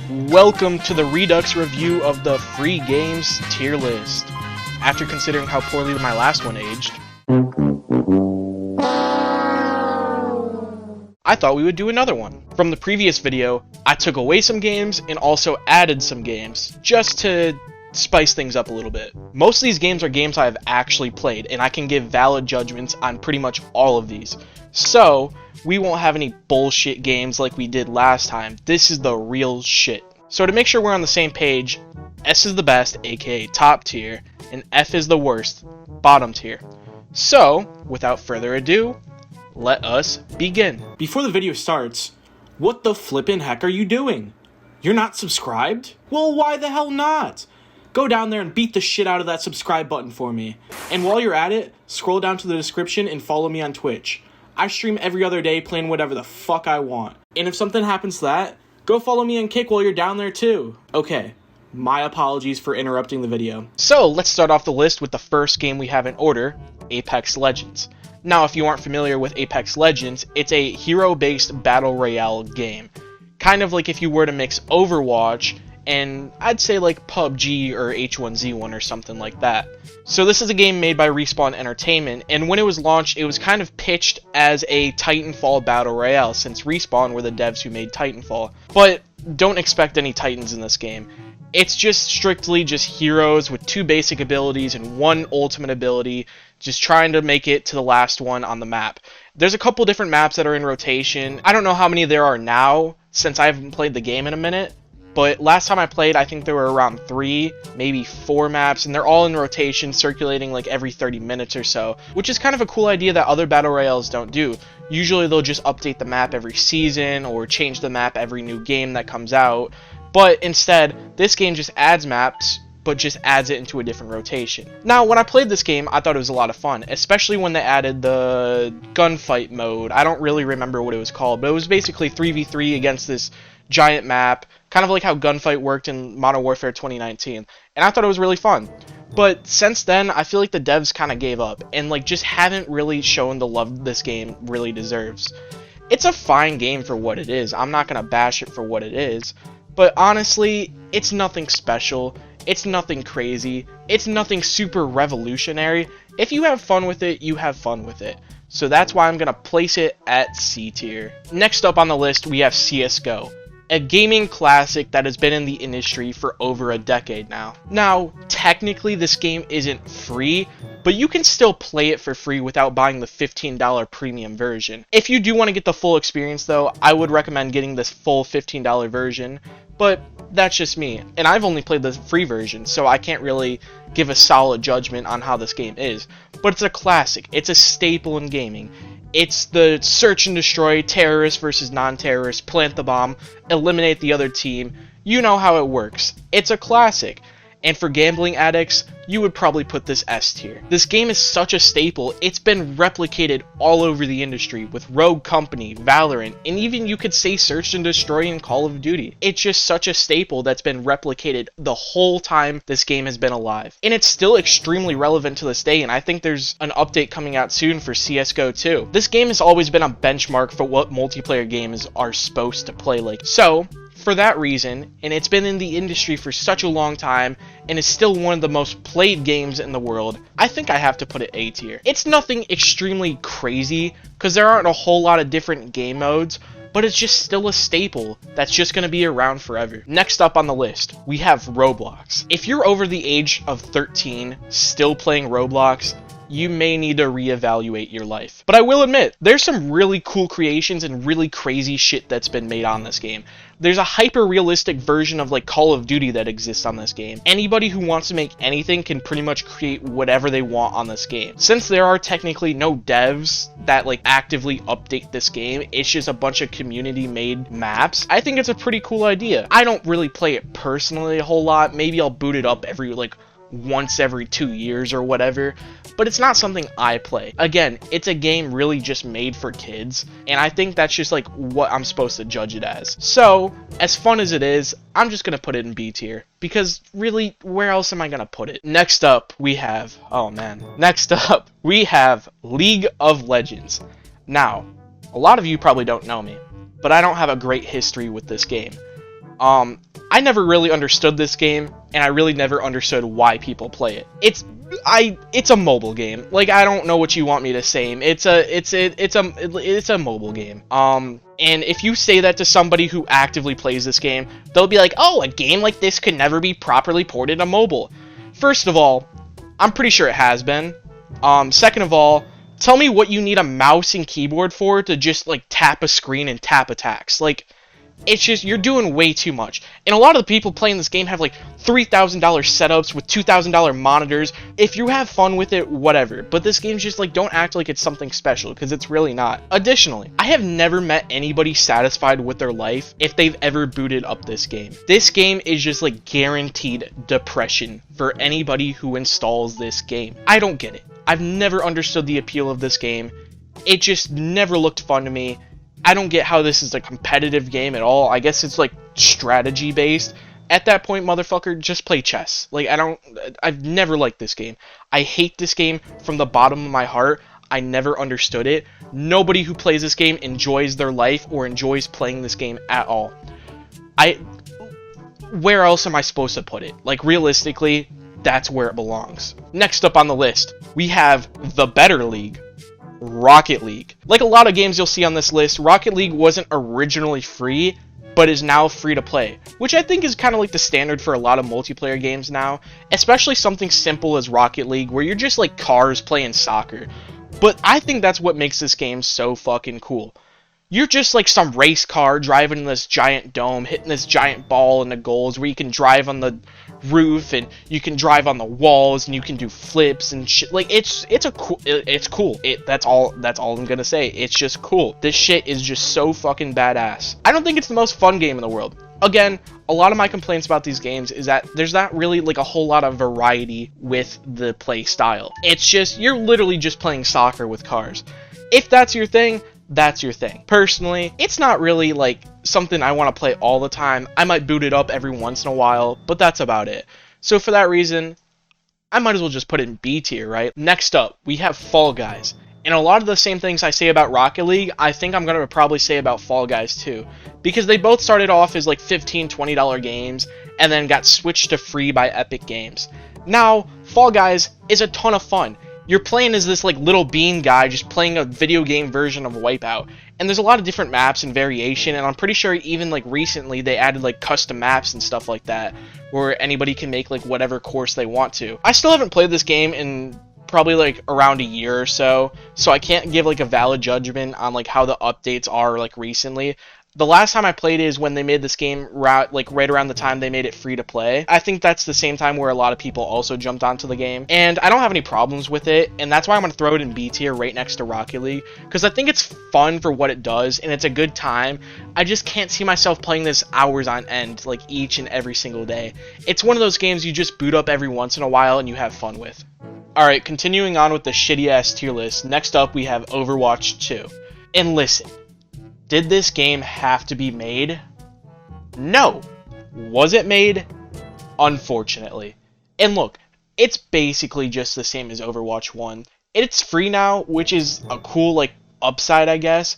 Welcome to the Redux review of the free games tier list. After considering how poorly my last one aged, I thought we would do another one. From the previous video, I took away some games and also added some games, just to spice things up a little bit. Most of these games are games I've actually played, and I can give valid judgments on pretty much all of these. So, we won't have any bullshit games like we did last time. This is the real shit. So to make sure we're on the same page, S is the best, aka top tier, and F is the worst, bottom tier. So, without further ado, let us begin. Before the video starts, what the flippin' heck are you doing? You're not subscribed? Well, why the hell not? Go down there and beat the shit out of that subscribe button for me. And while you're at it, scroll down to the description and follow me on Twitch. I stream every other day playing whatever the fuck I want. And if something happens to that, go follow me on Kick while you're down there too. Okay, my apologies for interrupting the video. So let's start off the list with the first game we have in order, Apex Legends. Now if you aren't familiar with Apex Legends, it's a hero-based battle royale game. Kind of like if you were to mix Overwatch and I'd say like PUBG or H1Z1 or something like that. So this is a game made by Respawn Entertainment, and when it was launched, it was kind of pitched as a Titanfall battle royale, since Respawn were the devs who made Titanfall. But don't expect any Titans in this game. It's just strictly just heroes with two basic abilities and one ultimate ability, just trying to make it to the last one on the map. There's a couple different maps that are in rotation. I don't know how many there are now, since I haven't played the game in a minute. But last time I played, I think there were around 3, maybe 4 maps, and they're all in rotation, circulating like every 30 minutes or so, which is kind of a cool idea that other battle royales don't do. Usually they'll just update the map every season, or change the map every new game that comes out, but instead, this game just adds maps, but just adds it into a different rotation. Now, when I played this game, I thought it was a lot of fun, especially when they added the gunfight mode. I don't really remember what it was called, but it was basically 3v3 against this giant map, kind of like how Gunfight worked in Modern Warfare 2019, and I thought it was really fun. But since then, I feel like the devs kind of gave up, and like just haven't really shown the love this game really deserves. It's a fine game for what it is, I'm not gonna bash it for what it is, but honestly, it's nothing special, it's nothing crazy, it's nothing super revolutionary. If you have fun with it, you have fun with it. So that's why I'm gonna place it at C tier. Next up on the list, we have CSGO. A gaming classic that has been in the industry for over a decade now. Now, technically this game isn't free, but you can still play it for free without buying the $15 premium version. If you do want to get the full experience though, I would recommend getting this full $15 version, but that's just me. And I've only played the free version, so I can't really give a solid judgment on how this game is. But it's a classic, it's a staple in gaming. It's the search and destroy, terrorists versus non-terrorists, plant the bomb, eliminate the other team. You know how it works. It's a classic. And for gambling addicts, you would probably put this S tier. This game is such a staple, it's been replicated all over the industry with Rogue Company, Valorant, and even you could say Search and Destroy in Call of Duty. It's just such a staple that's been replicated the whole time this game has been alive. And it's still extremely relevant to this day, and I think there's an update coming out soon for CSGO 2. This game has always been a benchmark for what multiplayer games are supposed to play like. So, for that reason, and it's been in the industry for such a long time, and is still one of the most played games in the world, I think I have to put it A tier. It's nothing extremely crazy, because there aren't a whole lot of different game modes, but it's just still a staple that's just going to be around forever. Next up on the list, we have Roblox. If you're over the age of 13, still playing Roblox, you may need to reevaluate your life. But I will admit, there's some really cool creations and really crazy shit that's been made on this game. There's a hyper-realistic version of like Call of Duty that exists on this game. Anybody who wants to make anything can pretty much create whatever they want on this game. Since there are technically no devs that like actively update this game, it's just a bunch of community-made maps, I think it's a pretty cool idea. I don't really play it personally a whole lot. Maybe I'll boot it up every like once every 2 years or whatever, but it's not something I play. Again, it's a game really just made for kids, and I think that's just like what I'm supposed to judge it as. So, as fun as it is, I'm just gonna put it in B tier, because really, where else am I gonna put it? Next up, we have, League of Legends. Now, a lot of you probably don't know me, but I don't have a great history with this game. I never really understood this game, and I really never understood why people play it. It's a mobile game. Like, I don't know what you want me to say. It's a mobile game. And if you say that to somebody who actively plays this game, they'll be like, "Oh, a game like this could never be properly ported to mobile." First of all, I'm pretty sure it has been. Second of all, tell me what you need a mouse and keyboard for to just, like, tap a screen and tap attacks. Like, it's just, you're doing way too much. And a lot of the people playing this game have, like, $3,000 setups with $2,000 monitors. If you have fun with it, whatever. But this game's just, like, don't act like it's something special, because it's really not. Additionally, I have never met anybody satisfied with their life if they've ever booted up this game. This game is just, like, guaranteed depression for anybody who installs this game. I don't get it. I've never understood the appeal of this game. It just never looked fun to me. I don't get how this is a competitive game at all. I guess it's, like, strategy based. At that point, motherfucker, just play chess. Like, I've never liked this game. I hate this game from the bottom of my heart. I never understood it. Nobody who plays this game enjoys their life or enjoys playing this game at all. Where else am I supposed to put it? Like, realistically, that's where it belongs. Next up on the list, we have the better league. Rocket League. Like a lot of games you'll see on this list, Rocket League wasn't originally free, but is now free to play, which I think is kind of like the standard for a lot of multiplayer games now, especially something simple as Rocket League, where you're just like cars playing soccer. But I think that's what makes this game so fucking cool. You're just like some race car driving in this giant dome, hitting this giant ball in the goals, where you can drive on the roof and you can drive on the walls and you can do flips and shit. Like, it's cool. That's all I'm gonna say. It's just cool. This shit is just so fucking badass. I don't think it's the most fun game in the world. Again, a lot of my complaints about these games is that there's not really like a whole lot of variety with the play style. It's just, you're literally just playing soccer with cars. If that's your thing, that's your thing. Personally, it's not really like something I want to play all the time. I might boot it up every once in a while, but that's about it. So for that reason, I might as well just put it in B tier, right? Next up, we have Fall Guys. And a lot of the same things I say about Rocket League, I think I'm going to probably say about Fall Guys too. Because they both started off as like $15, $20 games, and then got switched to free by Epic Games. Now, Fall Guys is a ton of fun. You're playing as this like little bean guy just playing a video game version of Wipeout. And there's a lot of different maps and variation, and I'm pretty sure even like recently they added like custom maps and stuff like that, where anybody can make like whatever course they want to. I still haven't played this game in probably like around a year or so I can't give like a valid judgment on like how the updates are like recently. The last time I played it is when they made this game right around the time they made it free to play. I think that's the same time where a lot of people also jumped onto the game. And I don't have any problems with it, and that's why I'm going to throw it in B tier right next to Rocket League, because I think it's fun for what it does, and it's a good time. I just can't see myself playing this hours on end, like each and every single day. It's one of those games you just boot up every once in a while and you have fun with. Alright, continuing on with the shitty ass tier list, next up we have Overwatch 2. And listen, did this game have to be made? No. Was it made? Unfortunately. And look, it's basically just the same as Overwatch 1. It's free now, which is a cool, like, upside, I guess.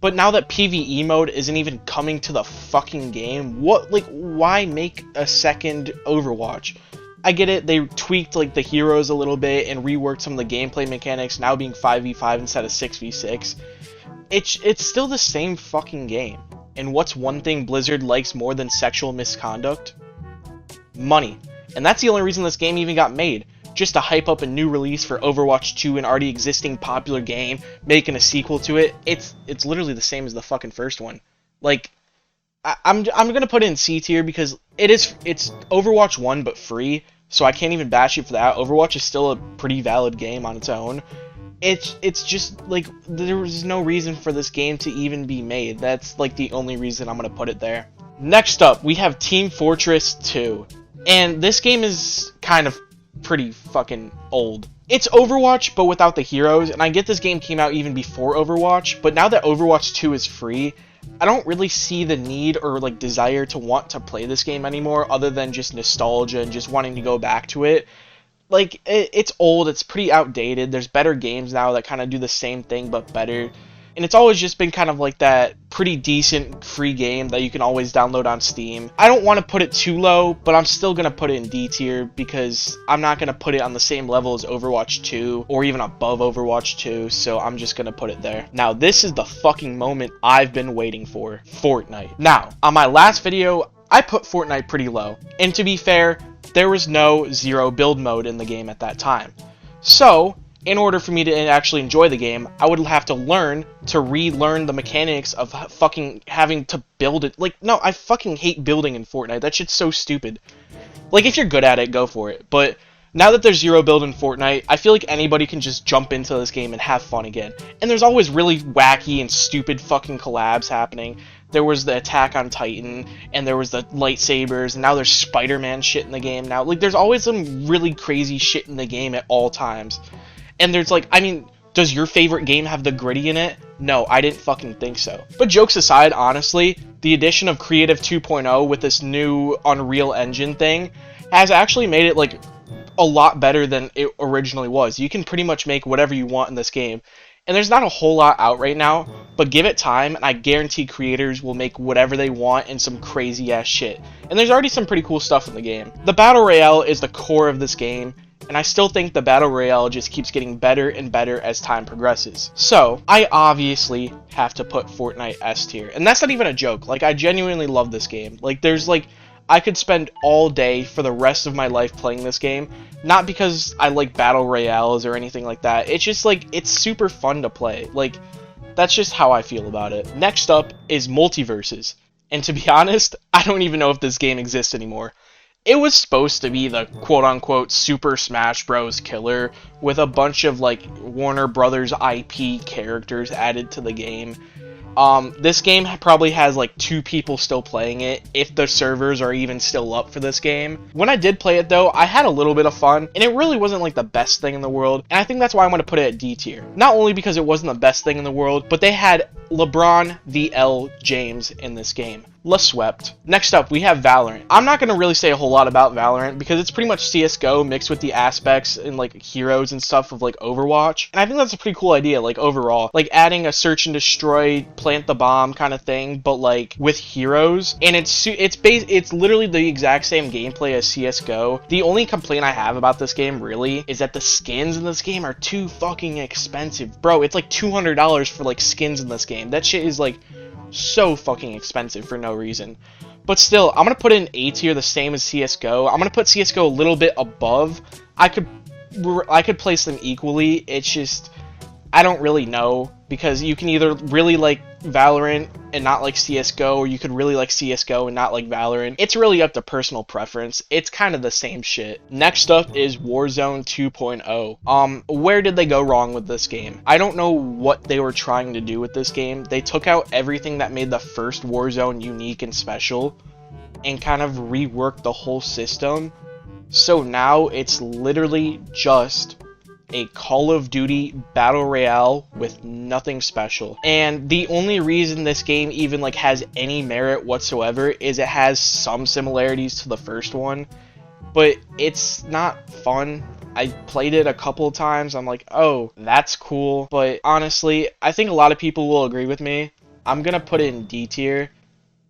But now that PvE mode isn't even coming to the fucking game, why make a second Overwatch? I get it, they tweaked, like, the heroes a little bit and reworked some of the gameplay mechanics, now being 5v5 instead of 6v6. It's still the same fucking game. And what's one thing Blizzard likes more than sexual misconduct? Money. And that's the only reason this game even got made. Just to hype up a new release for Overwatch 2, an already existing popular game, making a sequel to it. It's literally the same as the fucking first one. Like, I'm gonna put it in C tier because it's Overwatch 1 but free, so I can't even bash it for that. Overwatch is still a pretty valid game on its own. It's just, like, there was no reason for this game to even be made. That's, like, the only reason I'm gonna put it there. Next up, we have Team Fortress 2. And this game is kind of pretty fucking old. It's Overwatch, but without the heroes, and I get this game came out even before Overwatch, but now that Overwatch 2 is free, I don't really see the need or, like, desire to want to play this game anymore, other than just nostalgia and just wanting to go back to it. Like, it's old, it's pretty outdated, there's better games now that kind of do the same thing but better. and it's always just been kind of like that pretty decent free game that you can always download on Steam. I don't want to put it too low, but I'm still going to put it in D tier because I'm not going to put it on the same level as Overwatch 2 or even above Overwatch 2, so I'm just going to put it there. Now, this is the fucking moment I've been waiting for. Fortnite. Now, on my last video, I put Fortnite pretty low, and to be fair, there was no zero build mode in the game at that time. So, in order for me to actually enjoy the game, I would have to relearn the mechanics of fucking having to build it. Like, no, I fucking hate building in Fortnite. That shit's so stupid. Like, if you're good at it, go for it. But now that there's zero build in Fortnite, I feel like anybody can just jump into this game and have fun again. And there's always really wacky and stupid fucking collabs happening. There was the Attack on Titan, and there was the lightsabers, and now there's Spider-Man shit in the game now. Like, there's always some really crazy shit in the game at all times. And there's like, I mean, does your favorite game have the gritty in it? No, I didn't fucking think so. But jokes aside, honestly, the addition of Creative 2.0 with this new Unreal Engine thing has actually made it like a lot better than it originally was. You can pretty much make whatever you want in this game. And there's not a whole lot out right now, but give it time, and I guarantee creators will make whatever they want and some crazy ass shit. And there's already some pretty cool stuff in the game. The Battle Royale is the core of this game, and I still think the Battle Royale just keeps getting better and better as time progresses. So, I obviously have to put Fortnite S tier. And that's not even a joke. Like, I genuinely love this game. Like, I could spend all day for the rest of my life playing this game. Not because I like Battle Royales or anything like that. It's just, like, it's super fun to play. Like, that's just how I feel about it. Next up is Multiverses. And to be honest, I don't even know if this game exists anymore. It was supposed to be the quote-unquote Super Smash Bros. Killer with a bunch of, like, Warner Brothers IP characters added to the game. This game probably has, like, 2 people still playing it, if the servers are even still up for this game. When I did play it, though, I had a little bit of fun, and it really wasn't, like, the best thing in the world, and I think that's why I want to put it at D tier. Not only because it wasn't the best thing in the world, but they had LeBron VL James in this game. LaSwept. Next up, we have Valorant. I'm not going to really say a whole lot about Valorant because it's pretty much CSGO mixed with the aspects and like heroes and stuff of like Overwatch. And I think that's a pretty cool idea, like overall. Like adding a search and destroy, plant the bomb kind of thing, but like with heroes. And it's literally the exact same gameplay as CSGO. The only complaint I have about this game really is that the skins in this game are too fucking expensive. Bro, it's like $200 for like skins in this game. That shit is like so fucking expensive for no reason. But still, I'm gonna put it in A tier, the same as CSGO. I'm gonna put CSGO a little bit above. I could place them equally. It's just I don't really know, because you can either really like Valorant and not like CSGO, or you could really like CSGO and not like Valorant. It's really up to personal preference. It's kind of the same shit. Next up is Warzone 2.0. Where did they go wrong with this game? I don't know what they were trying to do with this game. They took out everything that made the first Warzone unique and special and kind of reworked the whole system. So now it's literally just a Call of Duty Battle Royale with nothing special. And the only reason this game even like has any merit whatsoever is it has some similarities to the first one, but it's not fun. I played it a couple of times. I'm like, oh, that's cool. But honestly, I think a lot of people will agree with me. I'm gonna put it in D tier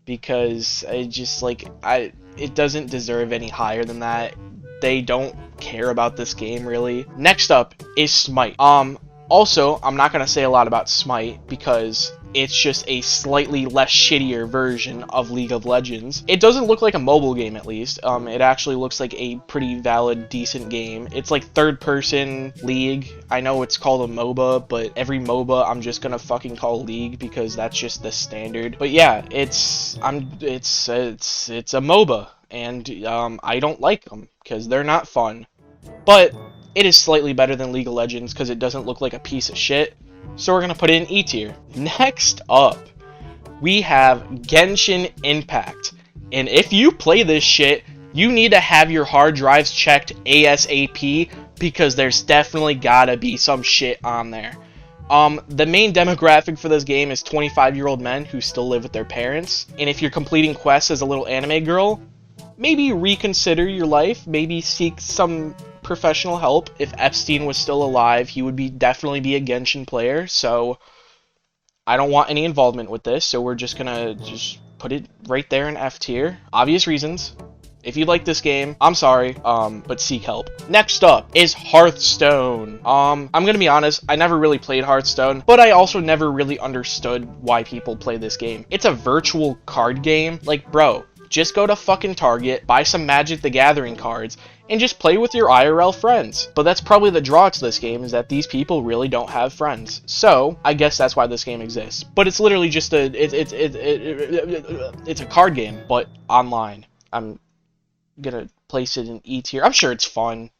because it just like it doesn't deserve any higher than that. They don't care about this game really. Next up is Smite. Also, I'm not gonna say a lot about Smite because it's just a slightly less shittier version of League of Legends. It doesn't look like a mobile game, at least. It actually looks like a pretty valid, decent game. It's like third-person League. I know it's called a MOBA, but every MOBA I'm just gonna fucking call League because that's just the standard. But yeah, it's a MOBA, and I don't like them because they're not fun. But it is slightly better than League of Legends because it doesn't look like a piece of shit. So we're going to put it in E tier. Next up, we have Genshin Impact. And if you play this shit, you need to have your hard drives checked ASAP because there's definitely gotta be some shit on there. The main demographic for this game is 25-year-old men who still live with their parents. And if you're completing quests as a little anime girl, maybe reconsider your life, maybe seek some professional help. If Epstein was still alive, he would definitely be a Genshin player, so I don't want any involvement with this, so we're just gonna just put it right there in F tier. Obvious reasons. If you like this game, I'm sorry, but seek help. Next up is Hearthstone. I'm gonna be honest, I never really played Hearthstone, but I also never really understood why people play this game. It's a virtual card game. Like, bro, just go to fucking Target, buy some Magic the Gathering cards, and just play with your IRL friends. But that's probably the draw to this game, is that these people really don't have friends. So, I guess that's why this game exists. But it's literally just it's a card game, but online. I'm gonna place it in E tier. I'm sure it's fun.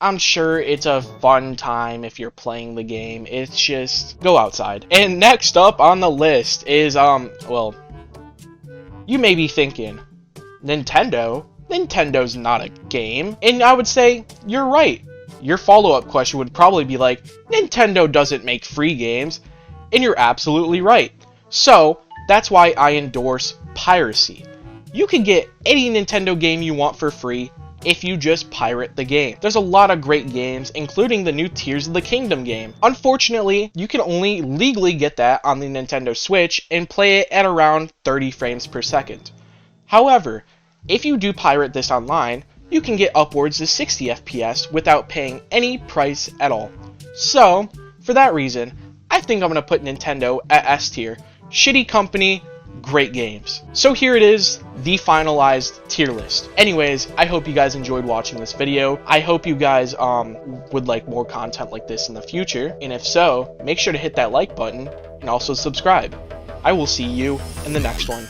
I'm sure it's a fun time if you're playing the game. It's just go outside. And next up on the list is well, you may be thinking, Nintendo? Nintendo's not a game. And I would say you're right. Your follow-up question would probably be like, Nintendo doesn't make free games. And you're absolutely right. So, that's why I endorse piracy. You can get any Nintendo game you want for free if you just pirate the game. There's a lot of great games, including the new Tears of the Kingdom game. Unfortunately, you can only legally get that on the Nintendo Switch and play it at around 30 frames per second. However, if you do pirate this online, you can get upwards to 60 FPS without paying any price at all. So, for that reason, I think I'm going to put Nintendo at S tier. Shitty company, great games. So here it is, the finalized tier list. Anyways, I hope you guys enjoyed watching this video. I hope you guys would like more content like this in the future. And if so, make sure to hit that like button and also subscribe. I will see you in the next one.